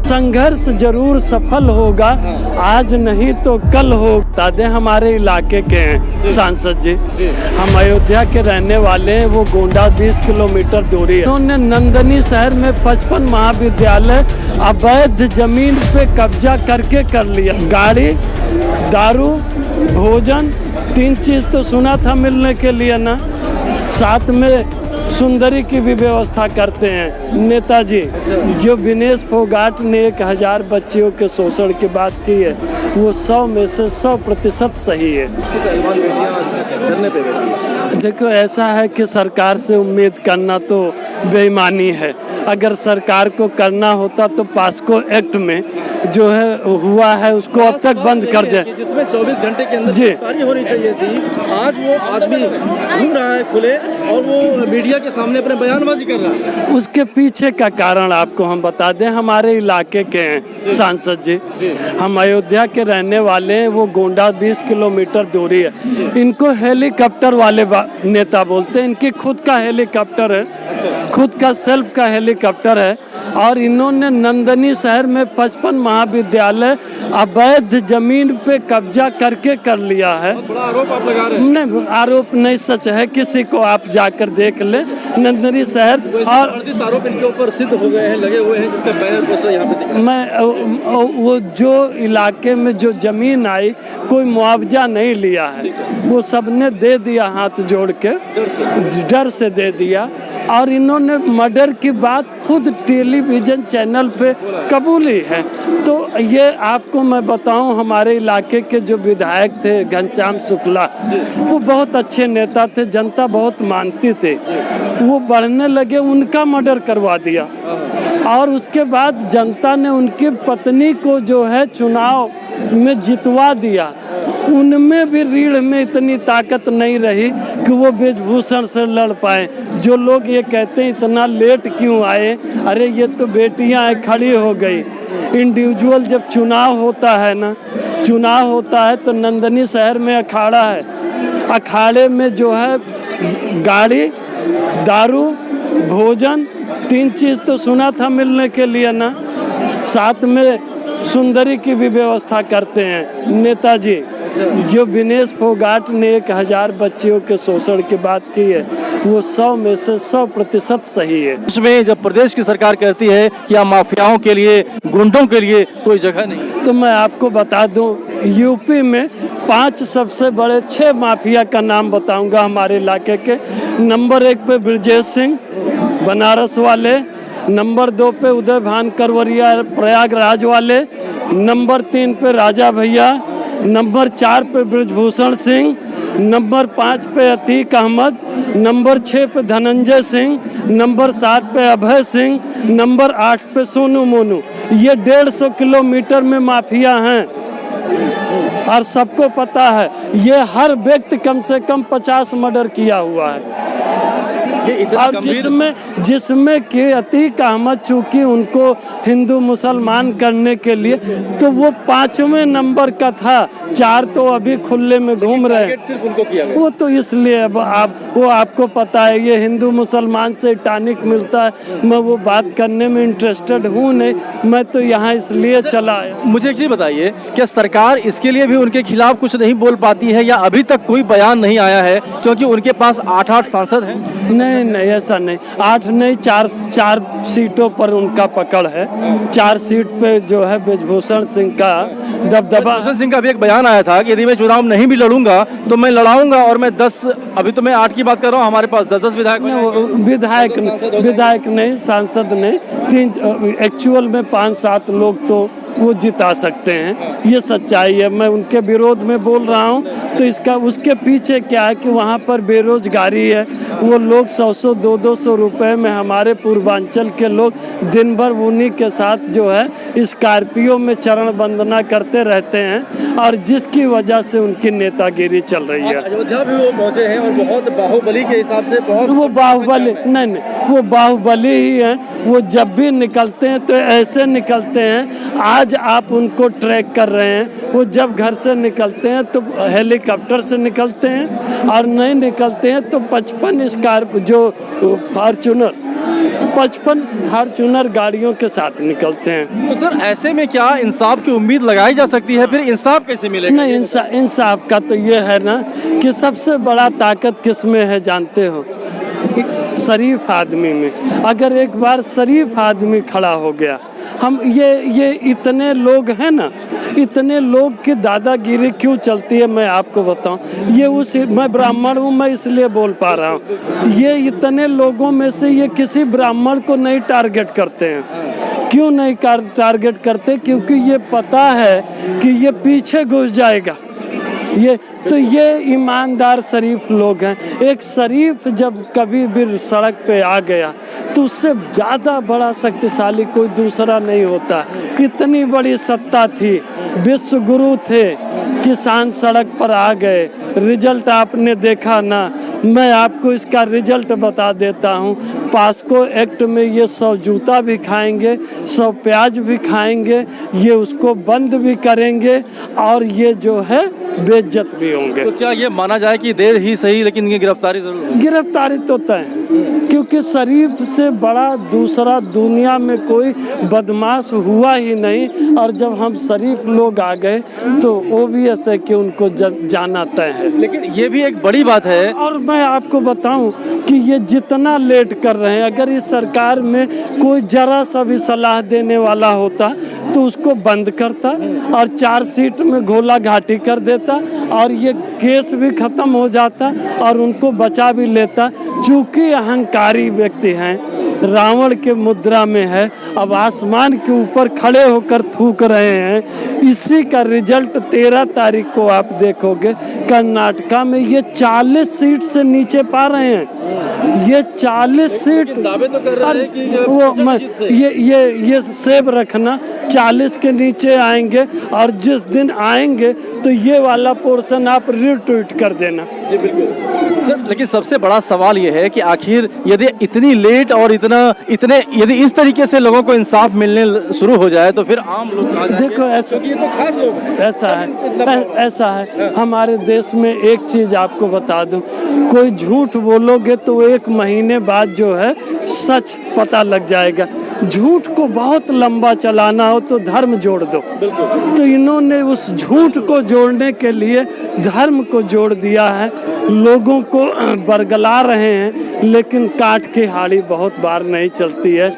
संघर्ष जरूर सफल होगा, आज नहीं तो कल हो। दादे हमारे इलाके के हैं सांसद जी, हम अयोध्या के रहने वाले हैं। वो गोंडा 20 किलोमीटर दूरी है। उन्होंने नंदनी शहर में 55 महाविद्यालय अवैध जमीन पे कब्जा करके कर लिया। गाड़ी, दारू, भोजन, 3 चीज तो सुना था मिलने के लिए ना, साथ में सुंदरी की भी व्यवस्था करते हैं नेताजी। जो विनेश फोगाट ने 1000 बच्चियों के शोषण की बात की है, वो 100 में से 100% सही है। देखो, ऐसा है कि सरकार से उम्मीद करना तो बेईमानी है। अगर सरकार को करना होता तो पास्को एक्ट में जो है हुआ है उसको अब तक बंद कर दे, जिसमें 24 घंटे के अंदर गिरफ्तारी होनी चाहिए थी। आज वो आदमी घूम रहा है खुले और वो मीडिया के सामने अपने बयानबाजी कर रहा है। उसके पीछे का कारण आपको हम बता दें, हमारे इलाके के हैं सांसद जी, हम अयोध्या के रहने वाले हैं। वो गोंडा 20 किलोमीटर दूरी है। इनको हेलीकॉप्टर वाले नेता बोलते हैं। इनकी खुद का हेलीकॉप्टर है, खुद का सेल्फ का हेलीकॉप्टर है। और इन्होंने नंदनी शहर में 55 महाविद्यालय अवैध जमीन पे कब्जा करके कर लिया है। बड़ा आरोप आप लगा रहे हैं। नहीं, आरोप नहीं, सच है। किसी को आप जाकर देख ले नंदनी शहर। और 38 आरोप इनके ऊपर सिद्ध हो गए हैं, लगे हुए हैं, जिसका बैनर पोस्टर यहाँ पे मैं वो जो इलाके में जो जमीन आई, कोई मुआवजा नहीं लिया है, वो सबने दे दिया हाथ जोड़ के, डर से दे दिया। और इन्होंने मर्डर की बात खुद टेलीविजन चैनल पे कबूली है। तो ये आपको मैं बताऊं, हमारे इलाके के जो विधायक थे घनश्याम शुक्ला, वो बहुत अच्छे नेता थे, जनता बहुत मानती थे। वो बढ़ने लगे, उनका मर्डर करवा दिया। और उसके बाद जनता ने उनकी पत्नी को जो है चुनाव में जितवा दिया। उनमें भी रीढ़ में इतनी ताकत नहीं रही कि वो ब्रिजभूषण से लड़ पाए। जो लोग ये कहते हैं इतना लेट क्यों आए, अरे ये तो बेटियां खड़ी हो गई। इंडिविजुअल जब चुनाव होता है ना, चुनाव होता है तो नंदनी शहर में अखाड़ा है। अखाड़े में जो है गाड़ी, दारू, भोजन, 3 चीज तो सुना था मिलने के लिए ना, साथ में सुंदरी की भी व्यवस्था करते हैं नेताजी। जो विनेश फोगाट ने 1000 बच्चियों के शोषण की बात की है, वो 100 में से 100% सही है। इसमें जब प्रदेश की सरकार कहती है कि यहाँ माफियाओं के लिए, गुंडों के लिए कोई जगह नहीं, तो मैं आपको बता दूं, यूपी में 5 सबसे बड़े 6 माफिया का नाम बताऊंगा हमारे इलाके के। नंबर 1 पे ब्रजेश सिंह बनारस वाले, नंबर 2 पे उदय भान करवरिया प्रयागराज वाले, नंबर 3 पे राजा भैया, नंबर 4 पे ब्रिजभूषण सिंह, नंबर 5 पे अतीक अहमद, नंबर 6 पे धनंजय सिंह, नंबर 7 पे अभय सिंह, नंबर 8 पे सोनू मोनू। ये 150 किलोमीटर में माफिया हैं और सबको पता है। ये हर व्यक्ति कम से कम 50 मर्डर किया हुआ है। और जिसमें कि अतीक अहमद, चूंकि उनको हिंदू मुसलमान करने के लिए, तो वो 5वें नंबर का था। 4 तो अभी खुले में घूम रहे हैं। सिर्फ उनको किया गया। वो तो इसलिए अब वो आपको पता है, ये हिंदू मुसलमान से टॉनिक मिलता है। मैं वो बात करने में इंटरेस्टेड हूँ नहीं, मैं तो यहाँ इसलिए चला आया। मुझे एक चीज़ बताइए, क्या सरकार इसके लिए भी उनके खिलाफ कुछ नहीं बोल पाती है, या अभी तक कोई बयान नहीं आया है? क्योंकि उनके पास 8 सांसद हैं। नहीं, ऐसा नहीं। 8 नहीं, 4 सीटों पर उनका पकड़ है। 4 सीट पे जो है ब्रिजभूषण सिंह का दबदबा। ब्रिजभूषण सिंह का भी एक बयान आया था कि यदि मैं चुनाव नहीं भी लड़ूंगा तो मैं लड़ाऊंगा, और मैं 10, अभी तो मैं 8 की बात कर रहा हूँ, हमारे पास 10 विधायक नहीं, सांसद नहीं, 3 एक्चुअल में 5-7 लोग तो वो जिता सकते हैं। ये सच्चाई है। मैं उनके विरोध में बोल रहा हूँ तो इसका उसके पीछे क्या है कि वहाँ पर बेरोजगारी है। वो लोग 100-100, 200-200 रुपए में, हमारे पूर्वांचल के लोग दिन भर उन्हीं के साथ जो है स्कॉर्पियो में चरण वंदना करते रहते हैं, और जिसकी वजह से उनकी नेतागिरी चल रही है। अयोध्या भी वो पहुंचे हैं और बहुत बाहुबली के हिसाब से बहुत, वो बाहुबली नहीं, वो बाहुबली ही है। वो जब भी निकलते हैं तो ऐसे निकलते हैं। आज आप उनको ट्रैक कर रहे हैं। वो जब घर से निकलते हैं तो हेलीकॉप्टर से निकलते हैं, और नहीं निकलते हैं तो 55 स्कॉर्पियो जो फॉर्च्यूनर 55 फॉर्च्यूनर गाड़ियों के साथ निकलते हैं। तो सर ऐसे में क्या इंसाफ की उम्मीद लगाई जा सकती है? फिर इंसाफ कैसे मिलेगा? नहीं, इंसाफ का तो ये है ना कि सबसे बड़ा ताकत किस में है जानते हो? शरीफ आदमी में। अगर एक बार शरीफ आदमी खड़ा हो गया, हम ये इतने लोग हैं ना, इतने लोग की दादागिरी क्यों चलती है मैं आपको बताऊं। ये मैं ब्राह्मण हूँ, मैं इसलिए बोल पा रहा हूँ। ये इतने लोगों में से ये किसी ब्राह्मण को नहीं टारगेट करते हैं। क्यों नहीं टारगेट करते? क्योंकि ये पता है कि ये पीछे घुस जाएगा। ये ईमानदार शरीफ लोग हैं। एक शरीफ जब कभी भी सड़क पे आ गया तो उससे ज़्यादा बड़ा शक्तिशाली कोई दूसरा नहीं होता। इतनी बड़ी सत्ता थी, विश्व गुरु थे, किसान सड़क पर आ गए। रिजल्ट आपने देखा ना, मैं आपको इसका रिजल्ट बता देता हूँ। पास्को एक्ट में ये 100 जूता भी खाएंगे, 100 प्याज भी खाएंगे, ये उसको बंद भी करेंगे और ये जो है बेइज्जत भी होंगे। तो क्या ये माना जाए कि देर ही सही लेकिन ये गिरफ्तारी जरूर होगी? गिरफ्तारी तो तय है, क्योंकि शरीफ से बड़ा दूसरा दुनिया में कोई बदमाश हुआ ही नहीं। और जब हम शरीफ लोग आ गए तो ओबियस है कि उनको जाना तय है। लेकिन ये भी एक बड़ी बात है। और मैं आपको बताऊं कि ये जितना लेट कर रहे हैं, अगर इस सरकार में कोई जरा सा भी सलाह देने वाला होता तो उसको बंद करता और चार्जशीट में घोला घाटी कर देता और ये केस भी खत्म हो जाता और उनको बचा भी लेता। चूंकि अहंकारी व्यक्ति हैं, रावण के मुद्रा में है, अब आसमान के ऊपर खड़े होकर थूक रहे हैं। इसी का रिजल्ट 13 तारीख को आप देखोगे। कर्नाटका में ये 40 सीट से नीचे पा रहे हैं। ये 40 सीट दावे तो कर रहे हैं कि वो ये सेब रखना, 40 के नीचे आएंगे और जिस दिन आएंगे तो ये वाला पोर्शन आप रिट्वीट कर देना। जी बिल्कुल सर, लेकिन सबसे बड़ा सवाल ये है कि आखिर यदि इतनी लेट और इतने यदि इस तरीके से लोगों को इंसाफ मिलने शुरू हो जाए तो फिर आम लोग कहाँ जाएंगे? देखो ऐसा, ये तो खास लोग हैं। ऐसा है हमारे देश में। एक चीज आपको बता दूं, कोई झूठ बोलोगे तो 1 महीने बाद जो है सच पता लग जाएगा। झूठ को बहुत लंबा चलाना हो तो धर्म जोड़ दो। तो इन्होंने उस झूठ को जोड़ने के लिए धर्म को जोड़ दिया है। लोगों को बरगला रहे हैं, लेकिन काट की हाड़ी बहुत बार नहीं चलती है।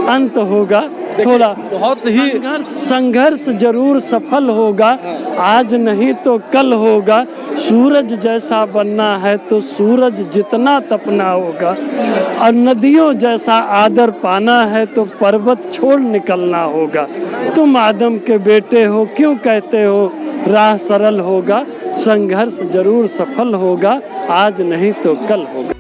अंत होगा, थोड़ा बहुत ही संघर्ष जरूर सफल होगा। आज नहीं तो कल होगा। सूरज जैसा बनना है तो सूरज जितना तपना होगा, और नदियों जैसा आदर पाना है तो पर्वत छोड़ निकलना होगा। तुम आदम के बेटे हो, क्यों कहते हो राह सरल होगा। संघर्ष जरूर सफल होगा, आज नहीं तो कल होगा।